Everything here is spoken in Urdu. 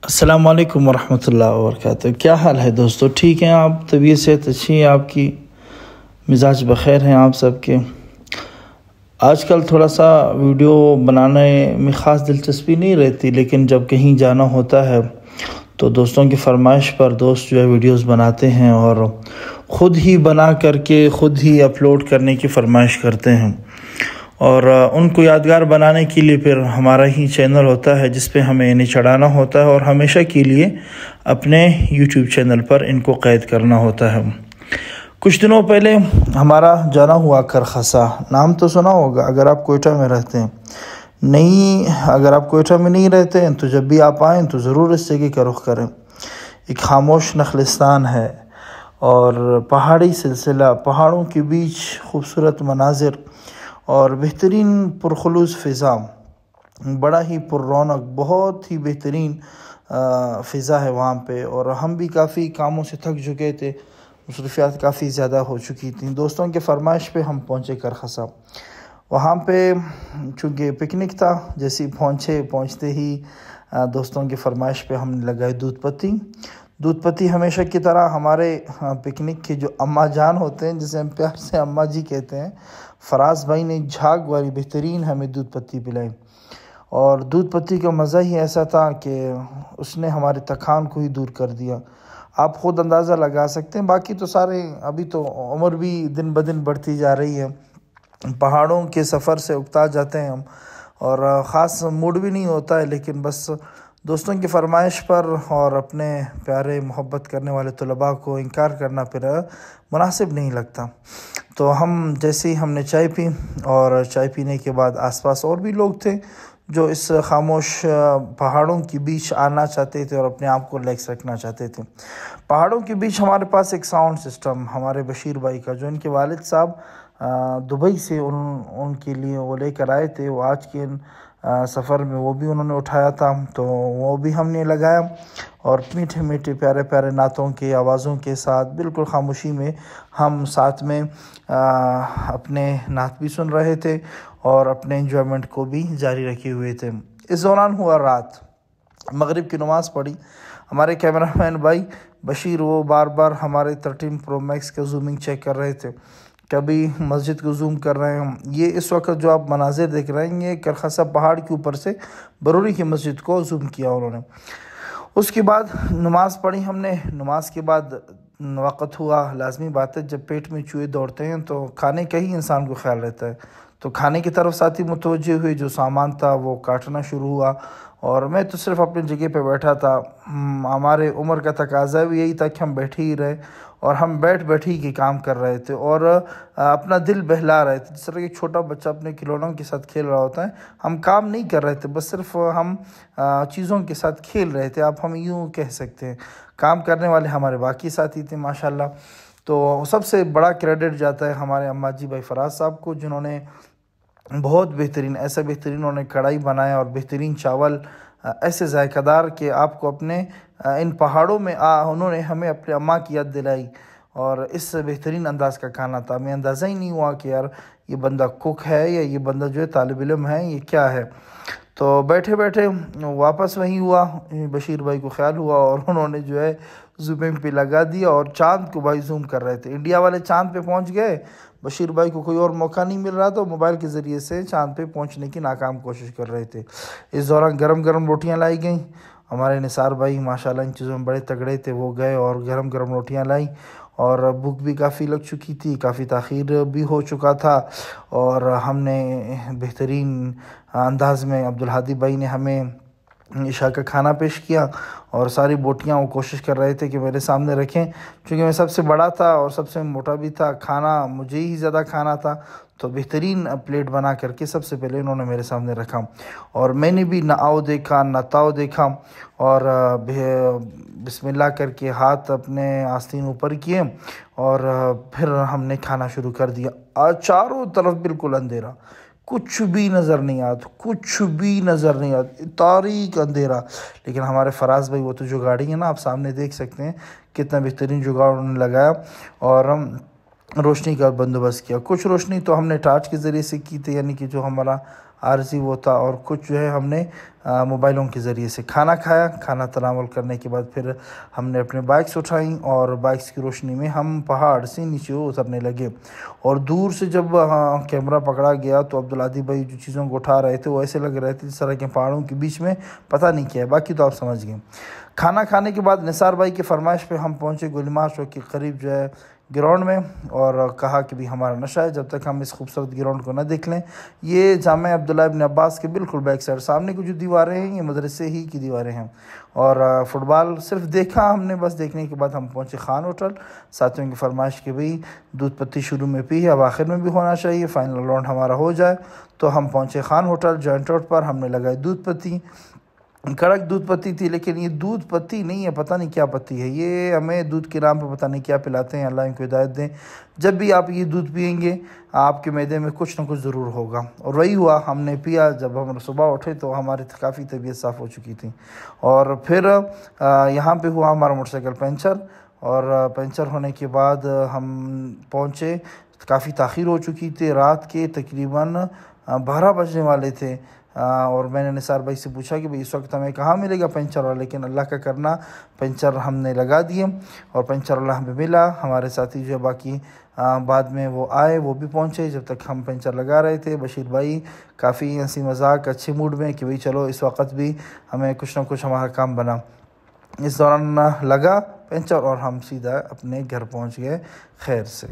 السلام علیکم ورحمۃ اللہ وبرکاتہ۔ کیا حال ہے دوستو؟ ٹھیک ہیں آپ؟ طبیعت صحت اچھی ہے آپ کی؟ مزاج بخیر ہیں آپ سب کے؟ آج کل تھوڑا سا ویڈیو بنانے میں خاص دلچسپی نہیں رہتی، لیکن جب کہیں جانا ہوتا ہے تو دوستوں کی فرمائش پر دوست جو ہے ویڈیوز بناتے ہیں اور خود ہی بنا کر کے خود ہی اپلوڈ کرنے کی فرمائش کرتے ہیں، اور ان کو یادگار بنانے کے لیے پھر ہمارا ہی چینل ہوتا ہے جس پہ ہمیں انہیں چڑھانا ہوتا ہے اور ہمیشہ کے لیے اپنے یوٹیوب چینل پر ان کو قید کرنا ہوتا ہے۔ کچھ دنوں پہلے ہمارا جانا ہوا کرخسا، نام تو سنا ہوگا اگر آپ کوئٹہ میں رہتے ہیں، نہیں اگر آپ کوئٹہ میں نہیں رہتے ہیں تو جب بھی آپ آئیں تو ضرور اس جگہ کا رخ کریں۔ ایک خاموش نخلستان ہے اور پہاڑی سلسلہ، پہاڑوں کے بیچ خوبصورت مناظر اور بہترین پرخلوص فضا، بڑا ہی پر رونق، بہت ہی بہترین فضا ہے وہاں پہ۔ اور ہم بھی کافی کاموں سے تھک چکے تھے، مصروفیات کافی زیادہ ہو چکی تھیں، دوستوں کے فرمائش پہ ہم پہنچے کرخسا۔ وہاں پہ چونکہ پکنک تھا، جیسے پہنچتے ہی دوستوں کی فرمائش پہ ہم نے لگائے دودھ پتی ہمیشہ کی طرح ہمارے پکنک کے جو اماں جان ہوتے ہیں، جسے ہم پیار سے اماں جی کہتے ہیں، فراز بھائی نے جھاگ والی بہترین ہمیں دودھ پتی پلائی، اور دودھ پتی کا مزہ ہی ایسا تھا کہ اس نے ہمارے تکان کو ہی دور کر دیا۔ آپ خود اندازہ لگا سکتے ہیں۔ باقی تو سارے، ابھی تو عمر بھی دن بدن بڑھتی جا رہی ہے، پہاڑوں کے سفر سے اکتا جاتے ہیں ہم، اور خاص موڈ بھی نہیں ہوتا ہے، لیکن بس دوستوں کی فرمائش پر اور اپنے پیارے محبت کرنے والے طلباء کو انکار کرنا پھر مناسب نہیں لگتا۔ تو ہم نے چائے پی، اور چائے پینے کے بعد آس پاس اور بھی لوگ تھے جو اس خاموش پہاڑوں کے بیچ آنا چاہتے تھے اور اپنے آپ کو ریلیکس رکھنا چاہتے تھے۔ پہاڑوں کے بیچ ہمارے پاس ایک ساؤنڈ سسٹم ہمارے بشیر بھائی کا، جو ان کے والد صاحب دبئی سے ان کے لیے وہ لے کر آئے تھے، وہ آج کے سفر میں وہ بھی انہوں نے اٹھایا تھا، تو وہ بھی ہم نے لگایا، اور میٹھے میٹھے پیارے پیارے نعتوں کے آوازوں کے ساتھ بالکل خاموشی میں ہم ساتھ میں اپنے نعت بھی سن رہے تھے اور اپنے انجوائمنٹ کو بھی جاری رکھے ہوئے تھے۔ اس دوران ہوا رات، مغرب کی نماز پڑھی۔ ہمارے کیمرہ مین بھائی بشیر وہ بار بار ہمارے 13 پرو میکس کا زومنگ چیک کر رہے تھے، کبھی مسجد کو زوم کر رہے ہیں۔ یہ اس وقت جو آپ مناظر دیکھ رہے ہیں، یہ کرخسا پہاڑ کے اوپر سے بروری کی مسجد کو زوم کیا انہوں نے۔ اس کے بعد نماز پڑھی ہم نے۔ نماز کے بعد وقت ہوا، لازمی بات ہے جب پیٹ میں چوہے دوڑتے ہیں تو کھانے کا ہی انسان کو خیال رہتا ہے، تو کھانے کی طرف ساتھی متوجہ ہوئے، جو سامان تھا وہ کاٹنا شروع ہوا، اور میں تو صرف اپنی جگہ پہ بیٹھا تھا۔ ہمارے عمر کا تقاضا بھی یہی تھا کہ ہم بیٹھے ہی رہے، اور ہم بیٹھ ہی کے کام کر رہے تھے اور اپنا دل بہلا رہے تھے، جس طرح ایک چھوٹا بچہ اپنے کھلونوں کے ساتھ کھیل رہا ہوتا ہے۔ ہم کام نہیں کر رہے تھے، بس صرف ہم چیزوں کے ساتھ کھیل رہے تھے، آپ ہم یوں کہہ سکتے ہیں۔ کام کرنے والے ہمارے باقی ساتھی تھے ماشاءاللہ۔ تو سب سے بڑا کریڈٹ جاتا ہے ہمارے اماں جی بھائی فراز صاحب کو، جنہوں نے بہت بہترین، ایسا بہترین انہوں نے کڑھائی بنایا، اور بہترین چاول ایسے ذائقہ دار کہ آپ کو اپنے ان پہاڑوں میں انہوں نے ہمیں اپنے اماں کی یاد دلائی، اور اس بہترین انداز کا کھانا تھا۔ ہمیں اندازہ ہی نہیں ہوا کہ یار یہ بندہ کوک ہے یا یہ بندہ جو ہے طالب علم ہے، یہ کیا ہے۔ تو بیٹھے بیٹھے واپس وہی ہوا، بشیر بھائی کو خیال ہوا اور انہوں نے جو ہے زومنگ پہ لگا دیا، اور چاند کو بھائی زوم کر رہے تھے۔ انڈیا والے چاند پہ پہنچ گئے، بشیر بھائی کو کوئی اور موقع نہیں مل رہا، تو موبائل کے ذریعے سے چاند پہ پہنچنے کی ناکام کوشش کر رہے تھے۔ اس دوران گرم گرم روٹیاں لائی گئیں۔ ہمارے نثار بھائی ماشاءاللہ ان چیزوں میں بڑے تگڑے تھے، وہ گئے اور گرم گرم روٹیاں لائی، اور بھوک بھی کافی لگ چکی تھی، کافی تاخیر بھی ہو چکا تھا، اور ہم نے بہترین انداز میں عبدالہادی بھائی نے ہمیں عشاء کا کھانا پیش کیا، اور ساری بوٹیاں وہ کوشش کر رہے تھے کہ میرے سامنے رکھیں، چونکہ میں سب سے بڑا تھا اور سب سے موٹا بھی تھا، کھانا مجھے ہی زیادہ کھانا تھا، تو بہترین پلیٹ بنا کر کے سب سے پہلے انہوں نے میرے سامنے رکھا، اور میں نے بھی نہ آؤ دیکھا نہ تاؤ دیکھا، اور بسم اللہ کر کے ہاتھ اپنے آستین اوپر کیے، اور پھر ہم نے کھانا شروع کر دیا۔ چاروں طرف بالکل اندھیرا، کچھ بھی نظر نہیں آتا، تاریک اندھیرا، لیکن ہمارے فراز بھائی وہ تو جو گاڑی ہے نا، آپ سامنے دیکھ سکتے ہیں کتنا بہترین جگاڑ انہوں نے لگایا، اور روشنی کا بندوبست کیا۔ کچھ روشنی تو ہم نے ٹارچ کے ذریعے سے کی تھی، یعنی کہ جو ہمارا عارضی وہ تھا، اور کچھ جو ہے ہم نے موبائلوں کے ذریعے سے کھانا کھایا۔ کھانا تناول کرنے کے بعد پھر ہم نے اپنے بائکس اٹھائیں اور بائکس کی روشنی میں ہم پہاڑ سے نیچے اترنے لگے۔ اور دور سے جب کیمرہ پکڑا گیا تو عبدالعادی بھائی جو چیزوں کو اٹھا رہے تھے وہ ایسے لگ رہے تھے جس طرح کے پہاڑوں کے بیچ میں پتہ نہیں کیا ہے، باقی تو آپ سمجھ گئے۔ کھانا کھانے کے بعد نثار بھائی کی فرمائش پہ ہم پہنچے گلیمار چوک کے قریب جو ہے گراؤنڈ میں، اور کہا کہ بھی ہمارا نشہ ہے جب تک ہم اس خوبصورت گراؤنڈ کو نہ دیکھ لیں۔ یہ جامع عبداللہ ابن عباس کے بالکل بیک سائڈ سامنے کو جو دیواریں ہیں یہ مدرسے ہی کی دیواریں ہیں، اور فٹ بال صرف دیکھا ہم نے، بس دیکھنے کے بعد ہم پہنچے خان ہوٹل۔ ساتھیوں کی فرمائش کہ بھئی دودھ پتی شروع میں پی ہے، اب آخر میں بھی ہونا چاہیے، فائنل راؤنڈ ہمارا ہو جائے، تو ہم پہنچے خان ہوٹل جوائنٹ روڈ پر۔ ہم نے لگائی دودھ پتی، کڑک دودھ پتی تھی، لیکن یہ دودھ پتی نہیں ہے، پتہ نہیں کیا پتی ہے، یہ ہمیں دودھ کے نام پہ پتہ نہیں کیا پلاتے ہیں، اللہ ان کو ہدایت دیں۔ جب بھی آپ یہ دودھ پئیں گے آپ کے معدے میں کچھ نہ کچھ ضرور ہوگا، اور وہی ہوا۔ ہم نے پیا، جب ہم صبح اٹھے تو ہماری کافی طبیعت صاف ہو چکی تھی، اور پھر یہاں پہ ہوا ہمارا موٹر سائیکل پنچر، اور پنچر ہونے کے بعد ہم پہنچے، کافی تاخیر ہو چکی تھی، رات کے تقریباً 12 بجنے والے تھے، اور میں نے نثار بھائی سے پوچھا کہ بھئی اس وقت ہمیں کہاں ملے گا پنچر والا، لیکن اللہ کا کرنا پنچر ہم نے لگا دیے، اور پنچر والا ہمیں ملا۔ ہمارے ساتھی جو ہے باقی بعد میں وہ آئے، وہ بھی پہنچے، جب تک ہم پنچر لگا رہے تھے بشیر بھائی کافی ہنسی مذاق اچھے موڈ میں کہ بھئی چلو اس وقت بھی ہمیں کچھ نہ کچھ ہمارا کام بنا۔ اس دوران لگا پنچر اور ہم سیدھا اپنے گھر پہنچ گئے خیر سے۔